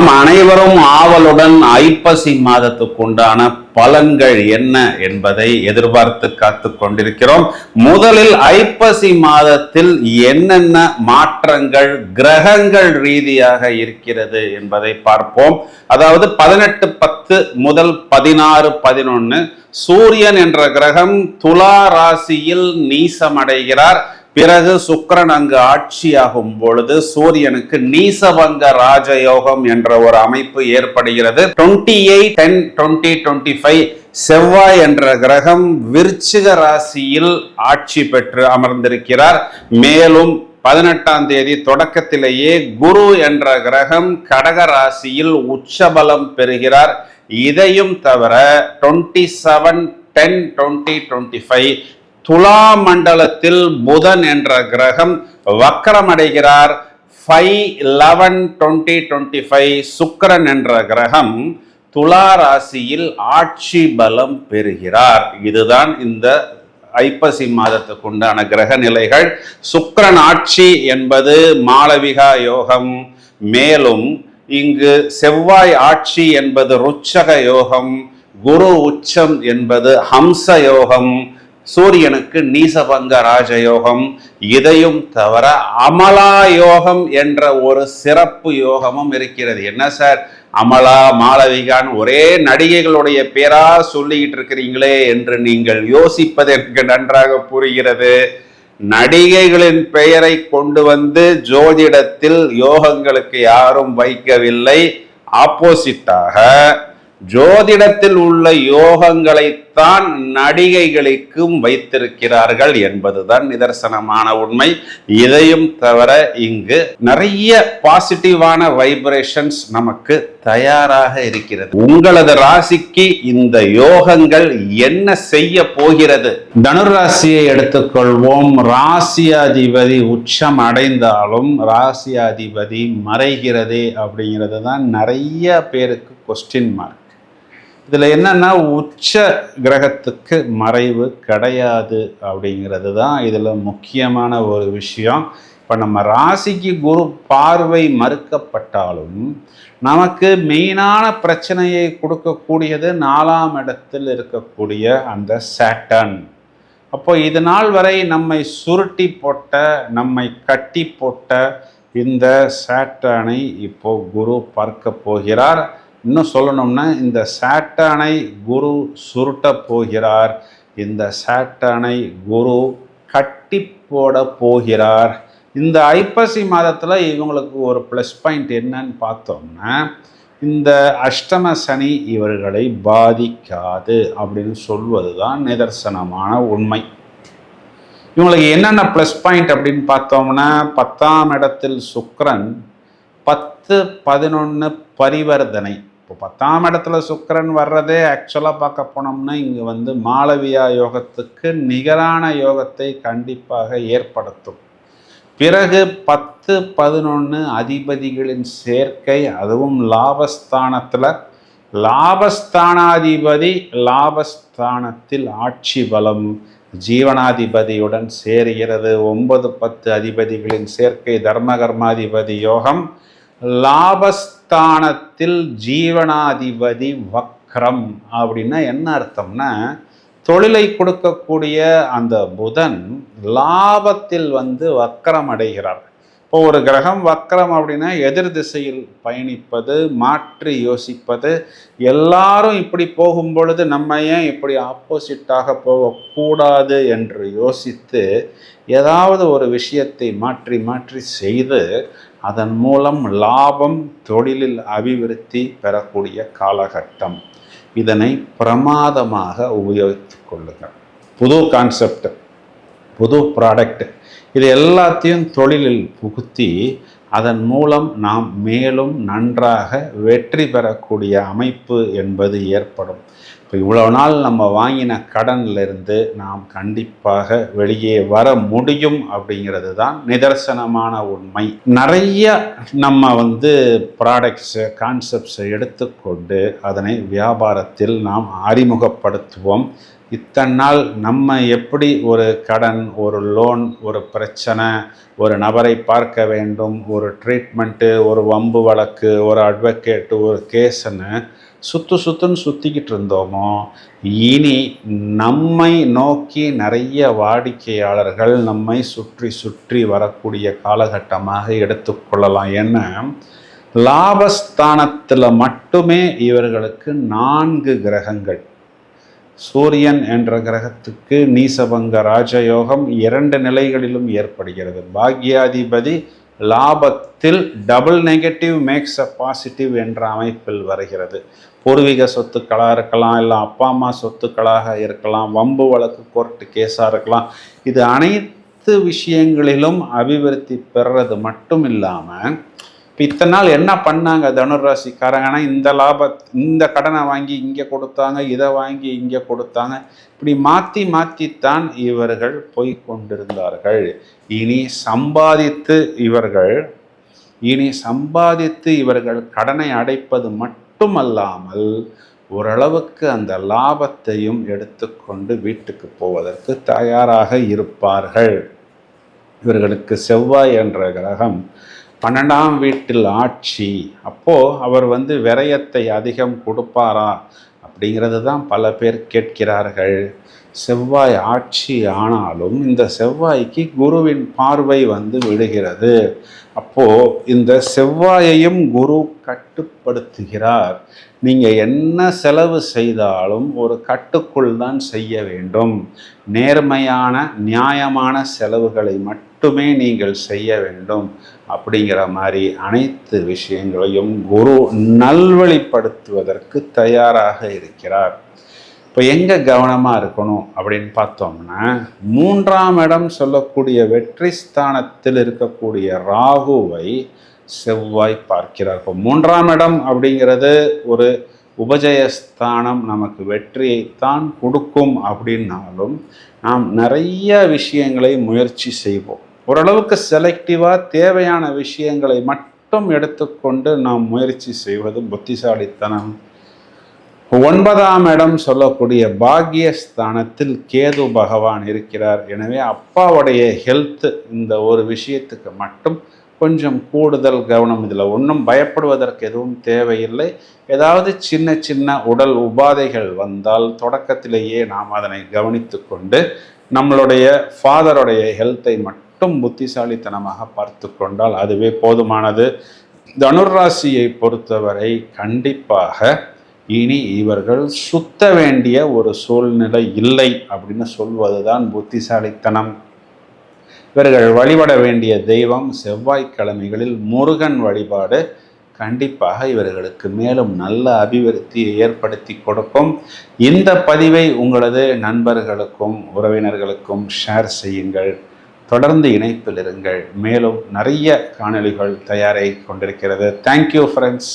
நாம் அனைவரும் ஆவலுடன் ஐப்பசி மாதத்துக்கு உண்டான பலன்கள் என்ன என்பதை எதிர்பார்த்து காத்து கொண்டிருக்கிறோம். முதலில் ஐப்பசி மாதத்தில் என்னென்ன மாற்றங்கள் கிரகங்கள் ரீதியாக இருக்கிறது என்பதை பார்ப்போம். அதாவது 18/10 முதல் 16/11 சூரியன் என்ற கிரகம் துலா ராசியில் நீசமடைகிறார். பிறகு சுக்கிரன் அங்கு ஆட்சியாகும் பொழுது சூரியனுக்கு நீசபங்க ராஜயோகம் என்ற ஒரு அமைப்பு ஏற்படுகிறது. 28/10/2025 செவ்வாய் என்ற கிரகம் விருச்சிக ராசியில் ஆட்சி பெற்று அமர்ந்திருக்கிறார். மேலும் 18ஆம் தேதி தொடக்கத்திலேயே குரு என்ற கிரகம் கடக ராசியில் உச்சபலம் பெறுகிறார். இதையும் தவிர 27/10/2025 துலா மண்டலத்தில் புதன் என்ற கிரகம் வக்கரமடைகிறார். 5/11/2025 சுக்கிரன் என்ற கிரகம் துலா ராசியில் ஆட்சி பலம் பெறுகிறார். இதுதான் இந்த ஐப்பசி மாதத்துக்கு உண்டான கிரக நிலைகள். சுக்கிரன் ஆட்சி என்பது மாளவிகா யோகம். மேலும் இங்கு செவ்வாய் ஆட்சி என்பது ருச்சக யோகம். குரு உச்சம் என்பது ஹம்ச யோகம். சூரியனுக்கு நீசபங்க ராஜயோகம். இதையும் தவிர அமலா யோகம் என்ற ஒரு சிறப்பு யோகமும் இருக்கிறது. என்ன சார் அமலா மாளவிகான் ஒரே நடிகைகளுடைய பேரா சொல்லிக்கிட்டு இருக்கிறீங்களே என்று நீங்கள் யோசிப்பது எனக்கு நன்றாக புரிகிறது. நடிகைகளின் பெயரை கொண்டு வந்து ஜோதிடத்தில் யோகங்களுக்கு யாரும் வைக்கவில்லை. ஆப்போசிட்டாக ஜோதிடத்தில் உள்ள யோகங்களைத்தான் நடிகைகளுக்கும் வைத்திருக்கிறார்கள் என்பதுதான் நிதர்சனமான உண்மை. இதையும் தவிர இங்கு நிறைய பாசிட்டிவான வைப்ரேஷன்ஸ் நமக்கு தயாராக இருக்கிறது. உங்களது ராசிக்கு இந்த யோகங்கள் என்ன செய்ய போகிறது? தனுராசியை எடுத்துக்கொள்வோம். ராசியாதிபதி உச்சம் அடைந்தாலும் ராசியாதிபதி மறைகிறதே அப்படிங்கிறது தான் நிறைய பேருக்கு கொஸ்டின் மார்க். இதுல என்னன்னா உச்ச கிரகத்துக்கு மறைவு கிடையாது அப்படிங்கிறது தான் இதுல முக்கியமான ஒரு விஷயம். இப்ப நம்ம ராசிக்கு குரு பார்வை மறுக்கப்பட்டாலும் நமக்கு மெயினான பிரச்சனையை கொடுக்கக்கூடியது 4ஆம் இடத்தில் இருக்கக்கூடிய அந்த சாட்டர்ன். அப்போ இது நாள் வரை நம்மை சுருட்டி போட்ட, நம்மை கட்டி போட்ட இந்த சாட்டர்னை இப்போ குரு பார்க்க போகிறார். இன்னும் சொல்லணும்னா இந்த சாட்டர்னை குரு சுருட்ட போகிறார். இந்த சாட்டர்னை குரு கட்டி போட போகிறார். இந்த ஐப்பசி மாதத்தில் இவங்களுக்கு ஒரு ப்ளஸ் பாயிண்ட் என்னன்னு பார்த்தோம்னா இந்த அஷ்டம சனி இவர்களை பாதிக்காது அப்படின்னு சொல்வது தான் நிதர்சனமான உண்மை. இவங்களுக்கு என்னென்ன ப்ளஸ் பாயிண்ட் அப்படின்னு பார்த்தோம்னா 10ஆம் இடத்தில் சுக்கிரன் 10/11 பரிவர்த்தனை. இப்போ 10ஆம் இடத்துல சுக்கிரன் வர்றதே ஆக்சுவலாக பார்க்க போனோம்னா இங்கே வந்து மாளவியா யோகத்துக்கு நிகரான யோகத்தை கண்டிப்பாக ஏற்படுத்தும். பிறகு 10/11 அதிபதிகளின் சேர்க்கை, அதுவும் லாபஸ்தானத்தில். லாபஸ்தானாதிபதி லாபஸ்தானத்தில் ஆட்சி பலம் ஜீவனாதிபதியுடன் சேருகிறது. 9/10 அதிபதிகளின் சேர்க்கை தர்மகர்மாதிபதி யோகம். லாபஸ்தானத்தில் ஜீவனாதிபதி வக்ரம் அப்படின்னா என்ன அர்த்தம்னா தொழிலை கொடுக்கக்கூடிய அந்த புதன் லாபத்தில் வந்து வக்ரம் அடைகிறார். இப்போ ஒரு கிரகம் வக்ரம் அப்படின்னா எதிர் திசையில் பயணிப்பது, மாற்றி யோசிப்பது. எல்லாரும் இப்படி போகும் பொழுது நம்ம ஏன் இப்படி ஆப்போசிட்டாக போகக்கூடாது என்று யோசித்து ஏதாவது ஒரு விஷயத்தை மாற்றி மாற்றி செய்து அதன் மூலம் லாபம், தொழிலில் அபிவிருத்தி பெறக்கூடிய காலகட்டம். இதனை பிரமாதமாக உபயோகித்து கொள்ளுங்கள். புது கான்செப்ட், புது ப்ராடக்ட், இது எல்லாத்தையும் தொழிலில் புகுத்தி அதன் மூலம் நாம் மேலும் நன்றாக வெற்றி பெறக்கூடிய அமைப்பு என்பது ஏற்படும். இப்போ இவ்வளவு நாள் நம்ம வாங்கின கடன்லேருந்து நாம் கண்டிப்பாக வெளியே வர முடியும் அப்படிங்கிறது தான் நிதர்சனமான உண்மை. நிறைய நம்ம வந்து ப்ராடக்ட்ஸு, கான்செப்ட்ஸை எடுத்துக்கொண்டு அதனை வியாபாரத்தில் நாம் அறிமுகப்படுத்துவோம். இத்தனை நாள் நம்ம எப்படி ஒரு கடன், ஒரு லோன், ஒரு பிரச்சனை, ஒரு நபரை பார்க்க வேண்டும், ஒரு ட்ரீட்மெண்ட்டு, ஒரு வம்பு வழக்கு, ஒரு அட்வொகேட்டு, ஒரு கேஸுன்னு சுற்றுன்னு சுற்றிக்கிட்டு இருந்தோமோ, இனி நம்மை நோக்கி நிறைய வாடிக்கையாளர்கள் நம்மை சுற்றி வரக்கூடிய காலகட்டமாக எடுத்துக்கொள்ளலாம். ஏன்னா லாபஸ்தானத்தில் மட்டுமே இவர்களுக்கு 4 கிரகங்கள். சூரியன் என்ற கிரகத்துக்கு நீசபங்க ராஜயோகம் 2 நிலைகளிலும் ஏற்படுகிறது. பாக்யாதிபதி லாபத்தில் double negative maths a positive என்ற அமைப்பில் வருகிறது. பூர்வீக சொத்துக்களாக இருக்கலாம், இல்லை அப்பா அம்மா சொத்துக்களாக இருக்கலாம், வம்பு வழக்கு கோர்ட்டு கேஸாக இருக்கலாம். இது அனைத்து விஷயங்களிலும் அபிவிருத்தி பெறுறது மட்டும் இல்லாமல், இப்போ இத்தனை நாள் என்ன பண்ணாங்க தனுராசிக்காரங்கன்னா, இந்த கடனை வாங்கி இங்கே கொடுத்தாங்க, இதை வாங்கி இங்கே கொடுத்தாங்க, இப்படி மாற்றித்தான் இவர்கள் போய் கொண்டிருந்தார்கள். இனி சம்பாதித்து இவர்கள் கடனை அடைப்பது மட்டுமல்லாமல் ஓரளவுக்கு அந்த லாபத்தையும் எடுத்துக்கொண்டு வீட்டுக்கு போவதற்கு தயாராக இருப்பார்கள். இவர்களுக்கு செவ்வாய் என்ற கிரகம் 12ஆம் வீட்டில் ஆட்சி. அப்போது அவர் விரயத்தை அதிகம் கொடுப்பாரா அப்படிங்கிறது தான் பல பேர் கேட்கிறார்கள். செவ்வாய் ஆட்சி ஆனாலும் இந்த செவ்வாய்க்கு குருவின் பார்வை விடுகிறது. அப்போது இந்த செவ்வாயையும் குரு கட்டுப்படுத்துகிறார். நீங்கள் என்ன செலவு செய்தாலும் ஒரு கட்டுக்குள் தான் செய்ய வேண்டும். நேர்மையான நியாயமான செலவுகளை மட்டுமே நீங்கள் செய்ய வேண்டும் அப்படிங்கிற மாதிரி அனைத்து விஷயங்களையும் குரு நல்வழிப்படுத்துவதற்கு தயாராக இருக்கிறார். இப்போ எங்கே கவனமாக இருக்கணும் அப்படின்னு பார்த்தோம்னா, 3ஆம் இடம் சொல்லக்கூடிய வெற்றி ஸ்தானத்தில் இருக்கக்கூடிய ராகுவை செவ்வாய் பார்க்கிறார். இப்போ 3ஆம் இடம் அப்படிங்கிறது ஒரு உபஜயஸ்தானம், நமக்கு வெற்றியைத்தான் கொடுக்கும். அப்படின்னாலும் நாம் நிறைய விஷயங்களை முயற்சி செய்வோம். ஓரளவுக்கு செலக்டிவாக தேவையான விஷயங்களை மட்டும் எடுத்துக்கொண்டு நாம் முயற்சி செய்வது புத்திசாலித்தனம். 9ஆம் இடம் சொல்லக்கூடிய பாக்யஸ்தானத்தில் கேது பகவான் இருக்கிறார். எனவே அப்பாவுடைய ஹெல்த் இந்த ஒரு விஷயத்துக்கு மட்டும் கொஞ்சம் கூடுதல் கவனம். இதில் ஒன்றும் பயப்படுவதற்கு எதுவும் தேவையில்லை. ஏதாவது சின்ன உடல் உபாதைகள் வந்தால் தொடக்கத்திலேயே நாம் அதனை கவனித்து கொண்டு நம்மளுடைய ஃபாதருடைய ஹெல்த்தை மட்டும் புத்திசாலித்தனமாக பார்த்து கொண்டால் அதுவே போதுமானது. தனுராசியை பொறுத்தவரை கண்டிப்பாக இனி இவர்கள் சுத்த வேண்டிய ஒரு சூழ்நிலை இல்லை அப்படின்னு சொல்வதுதான் புத்திசாலித்தனம். இவர்கள் வழிபட வேண்டிய தெய்வம் செவ்வாய்க்கிழமைகளில் முருகன் வழிபாடு கண்டிப்பாக இவர்களுக்கு மேலும் நல்ல அபிவிருத்தியை ஏற்படுத்தி கொடுக்கும். இந்த பதிவை உங்களது நண்பர்களுக்கும் உறவினர்களுக்கும் ஷேர் செய்யுங்கள். தொடர்ந்து இணைப்பில் இருங்கள். மேலும் நிறைய காணொளிகள் தயாராகி கொண்டிருக்கிறது. Thank you friends.